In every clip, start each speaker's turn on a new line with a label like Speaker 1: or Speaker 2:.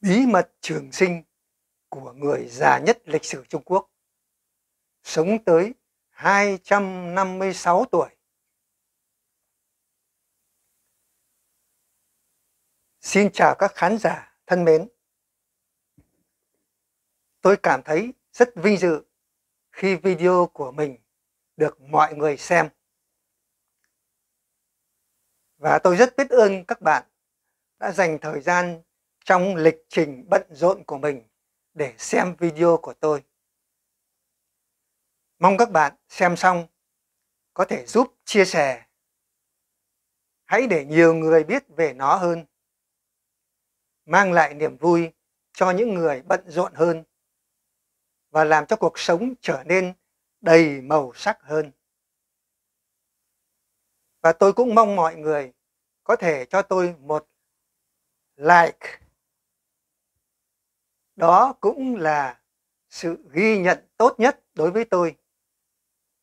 Speaker 1: Bí mật trường sinh của người già nhất lịch sử Trung Quốc, sống tới 256 tuổi. Xin chào các khán giả thân mến. Tôi cảm thấy rất vinh dự khi video của mình được mọi người xem. Và tôi rất biết ơn các bạn đã dành thời gian trong lịch trình bận rộn của mình để xem video của tôi. Mong các bạn xem xong có thể giúp chia sẻ. Hãy để nhiều người biết về nó hơn, mang lại niềm vui cho những người bận rộn hơn và làm cho cuộc sống trở nên đầy màu sắc hơn. Và tôi cũng mong mọi người có thể cho tôi một like. Đó cũng là sự ghi nhận tốt nhất đối với tôi.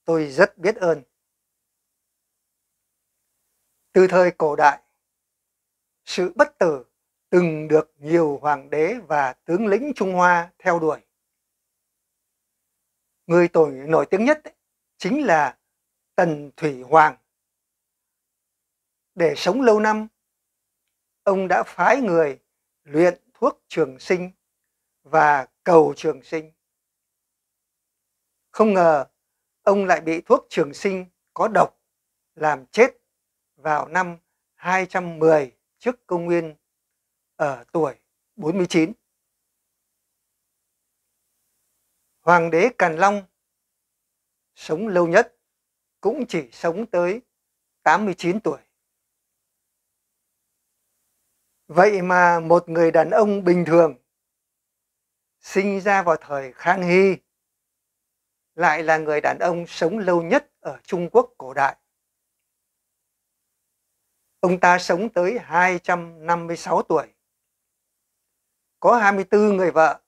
Speaker 1: Tôi rất biết ơn. Từ thời cổ đại, sự bất tử từng được nhiều hoàng đế và tướng lĩnh Trung Hoa theo đuổi. Người nổi tiếng nhất chính là Tần Thủy Hoàng. Để sống lâu năm, ông đã phái người luyện thuốc trường sinh và cầu trường sinh. Không ngờ ông lại bị thuốc trường sinh có độc làm chết vào năm 210 trước công nguyên ở tuổi 49. Hoàng đế Càn Long sống lâu nhất cũng chỉ sống tới 89 tuổi. Vậy mà một người đàn ông bình thường sinh ra vào thời Khang Hy lại là người đàn ông sống lâu nhất ở Trung Quốc cổ đại. Ông ta sống tới 256 tuổi, có 24 người vợ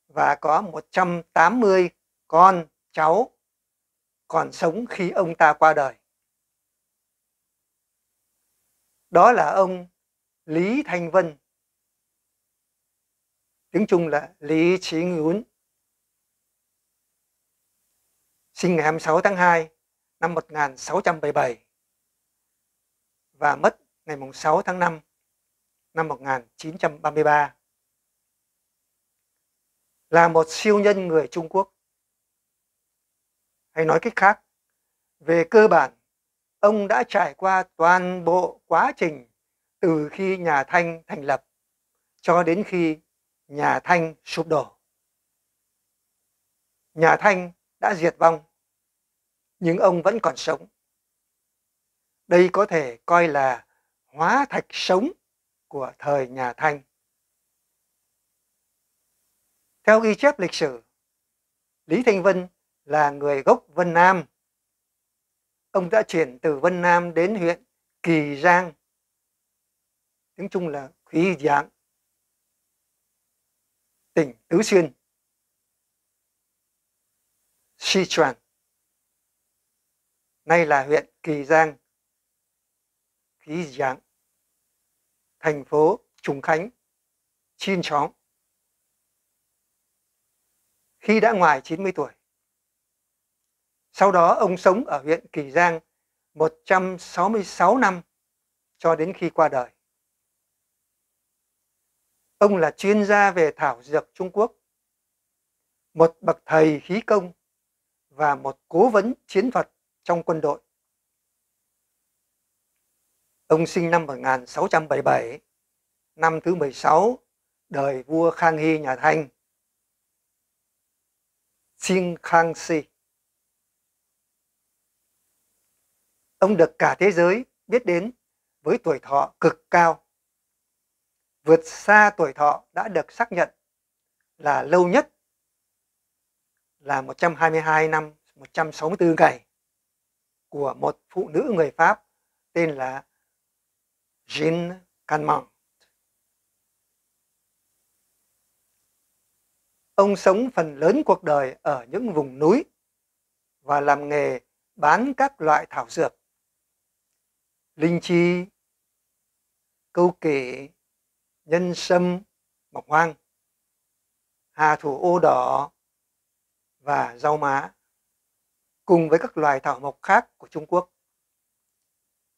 Speaker 1: và có 180 con cháu còn sống khi ông ta qua đời. Đó là ông Lý Thanh Vân, tiếng Trung là Lý Chí Ngún, sinh ngày 26 tháng 2 năm 1677 và mất ngày 6 tháng 5 năm 1933. Là một siêu nhân người Trung Quốc. Hay nói cách khác, về cơ bản, ông đã trải qua toàn bộ quá trình từ khi nhà Thanh thành lập cho đến khi nhà Thanh sụp đổ. Nhà Thanh đã diệt vong, nhưng ông vẫn còn sống. Đây có thể coi là hóa thạch sống của thời nhà Thanh. Theo ghi chép lịch sử, Lý Thanh Vân là người gốc Vân Nam. Ông đã chuyển từ Vân Nam đến huyện Kỳ Giang, tiếng Trung là Quý Giang, tỉnh Tứ Xuyên, Sichuan, nay là huyện Kỳ Giang, Quý Giang, thành phố Trùng Khánh, Chin Chóng. Khi đã ngoài 90 tuổi. Sau đó ông sống ở huyện Kỳ Giang 166 năm cho đến khi qua đời. Ông là chuyên gia về thảo dược Trung Quốc, một bậc thầy khí công và một cố vấn chiến thuật trong quân đội. Ông sinh năm 1677, năm thứ 16 đời vua Khang Hy nhà Thanh, Xin Khang Si. Ông được cả thế giới biết đến với tuổi thọ cực cao, vượt xa tuổi thọ đã được xác nhận là lâu nhất là 122 năm 164 ngày của một phụ nữ người Pháp tên là Jeanne Calment. Ông sống phần lớn cuộc đời ở những vùng núi và làm nghề bán các loại thảo dược, linh chi, câu kỷ, nhân sâm, mọc hoang, hà thủ ô đỏ và rau má, cùng với các loài thảo mộc khác của Trung Quốc,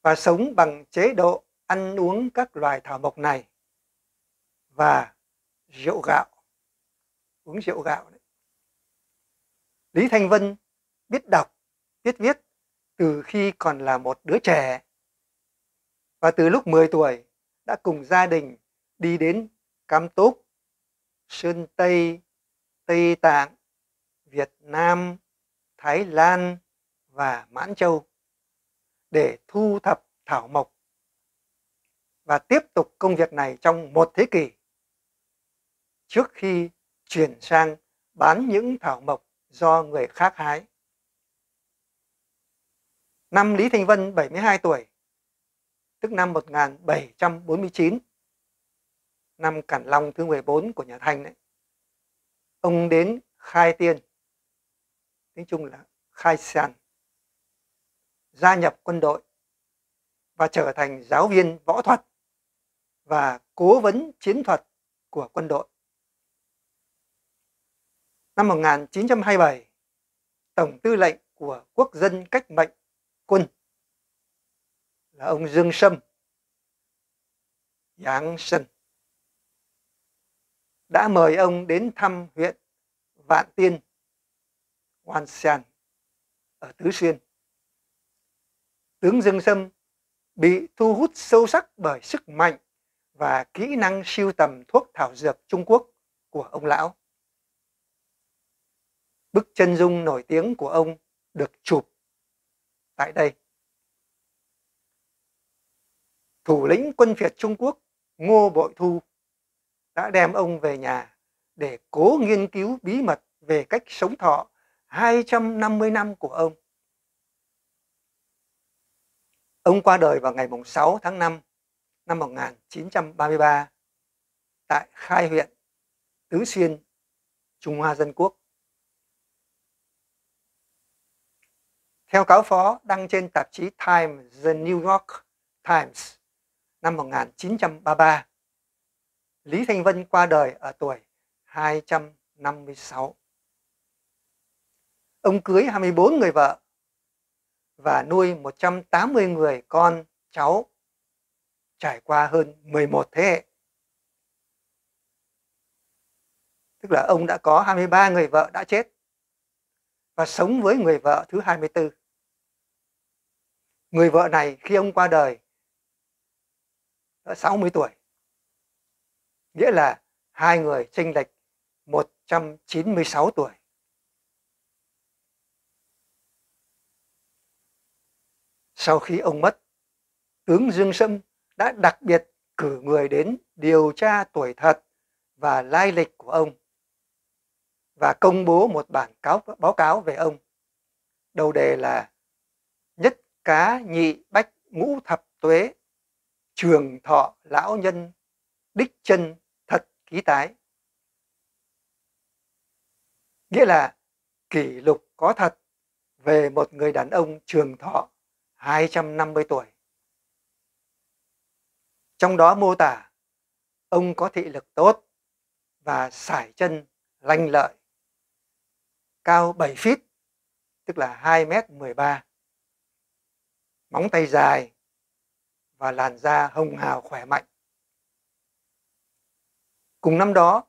Speaker 1: và sống bằng chế độ ăn uống các loài thảo mộc này và rượu gạo, uống rượu gạo đấy. Lý Thanh Vân biết đọc, biết viết từ khi còn là một đứa trẻ, và từ lúc 10 tuổi đã cùng gia đình đi đến Cam Túc, Sơn Tây, Tây Tạng, Việt Nam, Thái Lan và Mãn Châu để thu thập thảo mộc, và tiếp tục công việc này trong một thế kỷ trước khi chuyển sang bán những thảo mộc do người khác hái. Năm Lý Thanh Vân 72 tuổi, tức năm 1749, năm Càn Long thứ 14 của nhà Thanh đấy, ông đến Khai Tiên, tiếng Trung là Khai San, gia nhập quân đội và trở thành giáo viên võ thuật và cố vấn chiến thuật của quân đội. Năm 1927, Tổng tư lệnh của Quốc dân Cách mệnh quân là ông Dương Sâm Giáng Sân đã mời ông đến thăm huyện Vạn Tiên, Hoan San ở Tứ Xuyên. Tướng Dương Sâm bị thu hút sâu sắc bởi sức mạnh và kỹ năng sưu tầm thuốc thảo dược Trung Quốc của ông lão. Bức chân dung nổi tiếng của ông được chụp tại đây. Thủ lĩnh quân phiệt Trung Quốc Ngô Bội Thu đã đem ông về nhà để cố nghiên cứu bí mật về cách sống thọ 250 năm của ông. Ông qua đời vào ngày 6 tháng 5 năm 1933 tại Khai huyện, Tứ Xuyên, Trung Hoa Dân Quốc. Theo cáo phó đăng trên tạp chí Times, The New York Times năm 1933, Lý Thanh Vân qua đời ở tuổi 256. Ông cưới 24 người vợ và nuôi 180 người con, cháu, trải qua hơn 11 thế hệ. Tức là ông đã có 23 người vợ đã chết và sống với người vợ thứ 24. Người vợ này khi ông qua đời đã 60 tuổi, nghĩa là hai người chênh lệch 196 tuổi. Sau khi ông mất, tướng Dương Sâm đã đặc biệt cử người đến điều tra tuổi thật và lai lịch của ông và công bố một bản báo cáo về ông. Đầu đề là nhất cá nhị bách ngũ thập tuế, trường thọ lão nhân, đích chân thật ký tái. Nghĩa là kỷ lục có thật về một người đàn ông trường thọ 250 tuổi. Trong đó mô tả ông có thị lực tốt và sải chân lanh lợi, cao 7 feet, tức là 2,13 m, móng tay dài và làn da hồng hào khỏe mạnh. Cùng năm đó,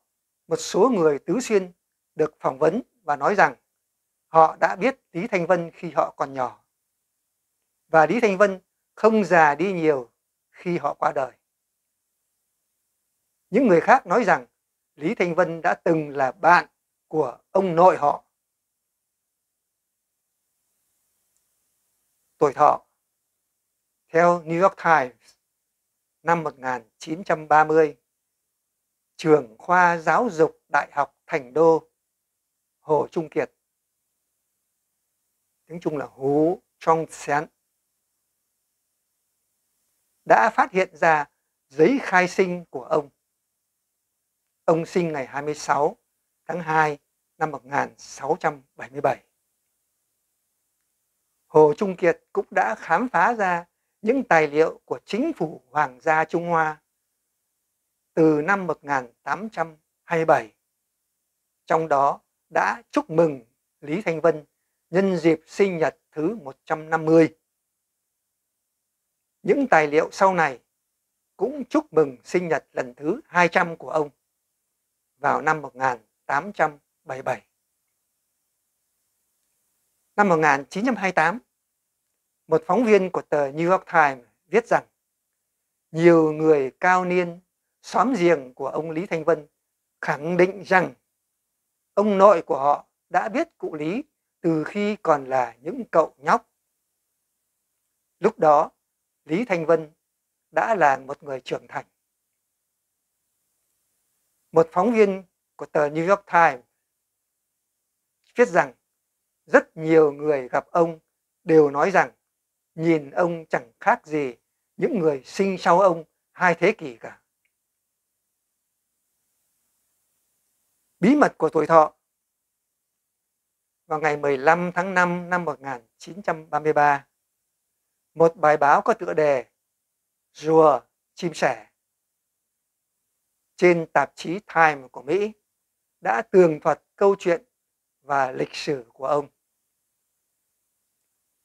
Speaker 1: một số người Tứ Xuyên được phỏng vấn và nói rằng họ đã biết Lý Thanh Vân khi họ còn nhỏ, và Lý Thanh Vân không già đi nhiều khi họ qua đời. Những người khác nói rằng Lý Thanh Vân đã từng là bạn của ông nội họ. Tuổi thọ theo New York Times năm 1930, trưởng khoa giáo dục Đại học Thành Đô Hồ Trung Kiệt, tiếng Trung là Hú Trong Xén, đã phát hiện ra giấy khai sinh của ông. Ông sinh ngày 26 tháng 2 năm 1677. Hồ Trung Kiệt cũng đã khám phá ra những tài liệu của chính phủ Hoàng gia Trung Hoa từ năm 1827, trong đó đã chúc mừng Lý Thanh Vân nhân dịp sinh nhật thứ 150. Những tài liệu sau này cũng chúc mừng sinh nhật lần thứ 200 của ông vào năm 1877. Năm 1928, một phóng viên của tờ New York Times viết rằng nhiều người cao niên xóm giềng của ông Lý Thanh Vân khẳng định rằng ông nội của họ đã biết cụ Lý từ khi còn là những cậu nhóc. Lúc đó, Lý Thanh Vân đã là một người trưởng thành. Một phóng viên của tờ New York Times viết rằng rất nhiều người gặp ông đều nói rằng nhìn ông chẳng khác gì những người sinh sau ông 2 thế kỷ cả. Bí mật của tuổi thọ. Vào ngày 15 tháng 5 năm 1933, một bài báo có tựa đề Rùa chim sẻ trên tạp chí Time của Mỹ đã tường thuật câu chuyện và lịch sử của ông.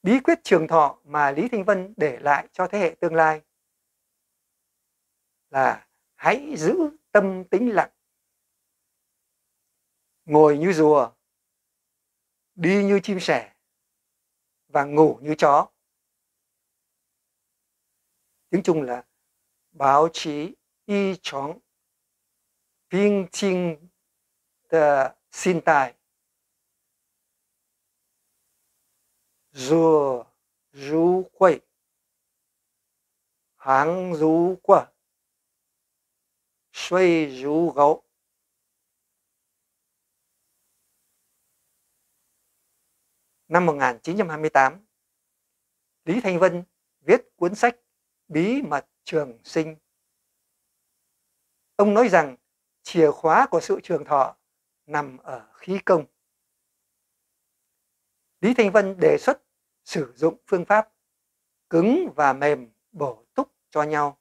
Speaker 1: Bí quyết trường thọ mà Lý Thanh Vân để lại cho thế hệ tương lai là hãy giữ tâm tĩnh lặng, ngồi như rùa, đi như chim sẻ và ngủ như chó. Tiếng Trung là báo chí y chóng bình tĩnh的心态，坐如会，行如过，睡如狗. Năm 1928, Lý Thanh Vân viết cuốn sách Bí mật trường sinh. Ông nói rằng chìa khóa của sự trường thọ nằm ở khí công. Lý Thanh Vân đề xuất sử dụng phương pháp cứng và mềm bổ túc cho nhau,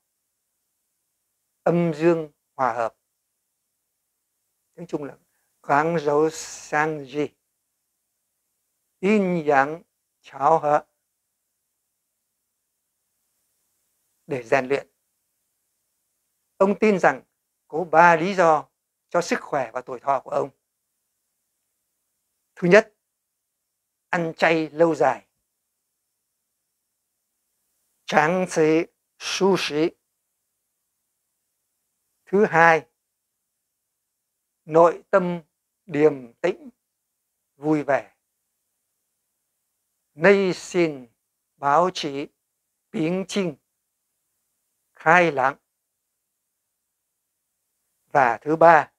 Speaker 1: âm dương hòa hợp. Tiếng Trung là quang dấu sang gì, yin yang cháo hợp để rèn luyện. Ông tin rằng có 3 lý do cho sức khỏe và tuổi thọ của ông. Thứ nhất, ăn chay lâu dài. Tráng sĩ su sĩ. Thứ hai, nội tâm điềm tĩnh, vui vẻ.内心保持平静, khai lãng. Và thứ ba,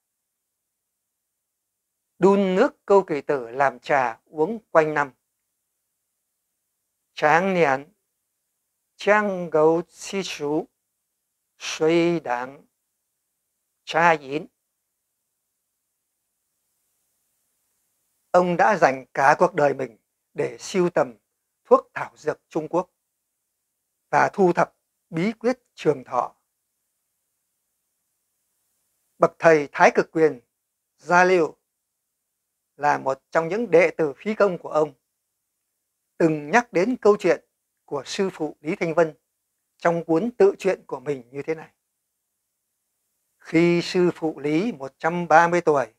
Speaker 1: đun nước câu kỳ tử làm trà uống quanh năm. Tráng niên, trang gấu chi chú, suy đắng, trà yến. Ông đã dành cả cuộc đời mình để sưu tầm thuốc thảo dược Trung Quốc và thu thập bí quyết trường thọ. Bậc thầy Thái Cực Quyền Gia Liễu là một trong những đệ tử khí công của ông, từng nhắc đến câu chuyện của sư phụ Lý Thanh Vân trong cuốn tự truyện của mình như thế này. Khi sư phụ Lý 130 tuổi,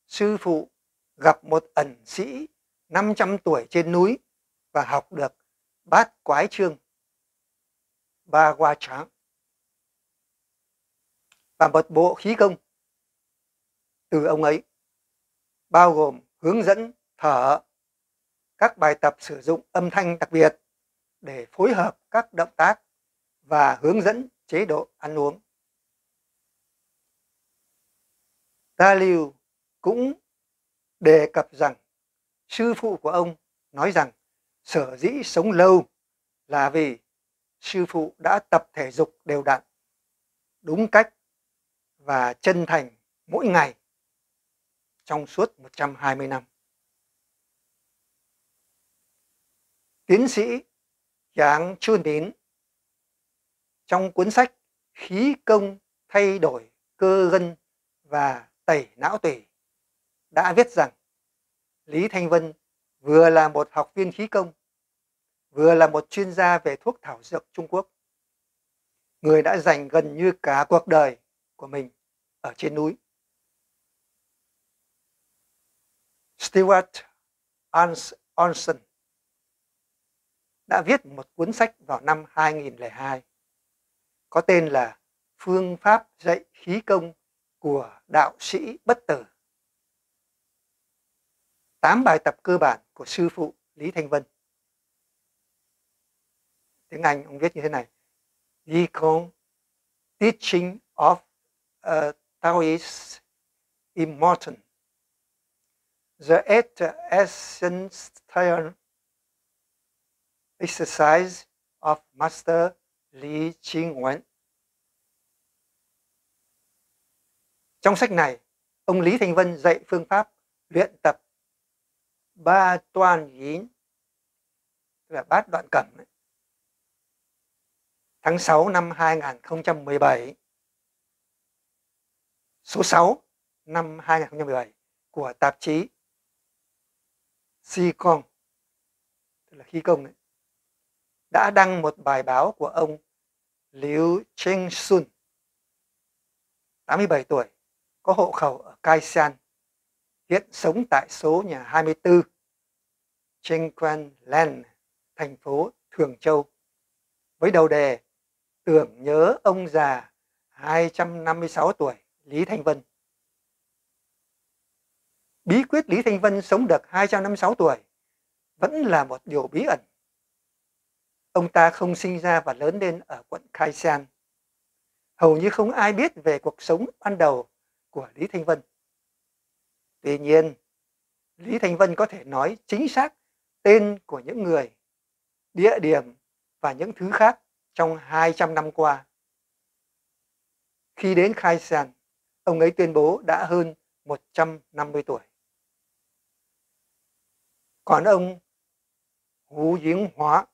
Speaker 1: sư phụ gặp một ẩn sĩ 500 tuổi trên núi và học được bát quái chương, ba qua tráng, và một bộ khí công từ ông ấy, bao gồm hướng dẫn thở, các bài tập sử dụng âm thanh đặc biệt để phối hợp các động tác và hướng dẫn chế độ ăn uống. Gia Liễu cũng đề cập rằng sư phụ của ông nói rằng sở dĩ sống lâu là vì sư phụ đã tập thể dục đều đặn, đúng cách và chân thành mỗi ngày trong suốt 120 năm. Tiến sĩ Giáng Chun Tín trong cuốn sách Khí công thay đổi cơ gân và tẩy não tủy đã viết rằng Lý Thanh Vân vừa là một học viên khí công, vừa là một chuyên gia về thuốc thảo dược Trung Quốc, người đã dành gần như cả cuộc đời của mình ở trên núi. Stuart Olson đã viết một cuốn sách vào năm 2002 có tên là Phương pháp dạy khí công của đạo sĩ bất tử. 8 bài tập cơ bản của sư phụ Lý Thanh Vân. Tiếng Anh ông viết như thế này: Qigong, Teaching of a Taoist Immortal. The 8 Essential Exercise of Master Lý Chinh Nguyen. Trong sách này, ông Lý Thanh Vân dạy phương pháp luyện tập ba toan yến, tức là bát đoạn cẩm. Tháng 6 năm 2017, số 6 năm 2017 của tạp chí Qigong, tức là khí công, đã đăng một bài báo của ông Liu Chengxun, 87 tuổi, có hộ khẩu ở Kaishan, hiện sống tại số nhà 24 Chengquan Land, thành phố Thường Châu, với đầu đề Tưởng nhớ ông già 256 tuổi Lý Thanh Vân. Bí quyết Lý Thanh Vân sống được 256 tuổi vẫn là một điều bí ẩn. Ông ta không sinh ra và lớn lên ở quận Kaishan. Hầu như không ai biết về cuộc sống ban đầu của Lý Thanh Vân. Tuy nhiên, Lý Thanh Vân có thể nói chính xác tên của những người, địa điểm và những thứ khác trong 200 năm qua. Khi đến Kaishan, ông ấy tuyên bố đã hơn 150 tuổi. Còn ông Hú Giếng Hóa,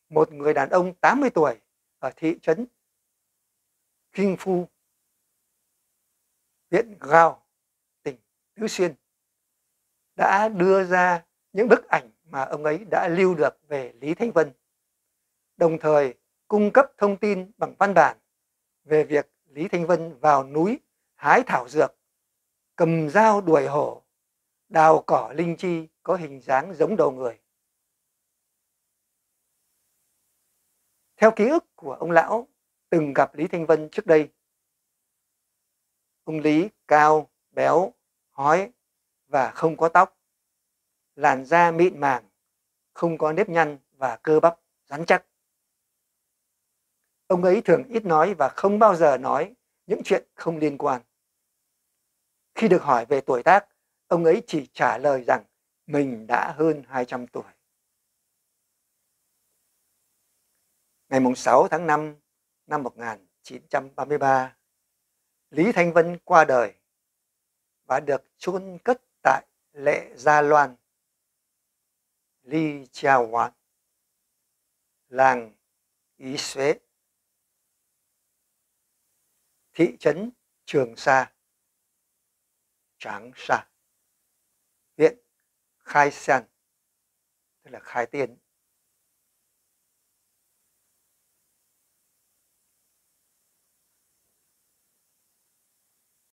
Speaker 1: một người đàn ông 80 tuổi ở thị trấn Kinh Phu, huyện Gao, tỉnh Tứ Xuyên, đã đưa ra những bức ảnh mà ông ấy đã lưu được về Lý Thanh Vân, đồng thời cung cấp thông tin bằng văn bản về việc Lý Thanh Vân vào núi hái thảo dược, cầm dao đuổi hổ, đào cỏ linh chi có hình dáng giống đầu người. Theo ký ức của ông lão từng gặp Lý Thanh Vân trước đây, ông Lý cao, béo, hói và không có tóc, làn da mịn màng, không có nếp nhăn và cơ bắp rắn chắc. Ông ấy thường ít nói và không bao giờ nói những chuyện không liên quan. Khi được hỏi về tuổi tác, ông ấy chỉ trả lời rằng mình đã hơn 200 tuổi. Ngày 6 tháng 5 năm 1933, Lý Thanh Vân qua đời và được chôn cất tại Lệ Gia Loan, Li Chiaoan, làng Ý Xuế, thị trấn Trường Sa, Tráng Sa, huyện Khai San, tức là Khai Tiên,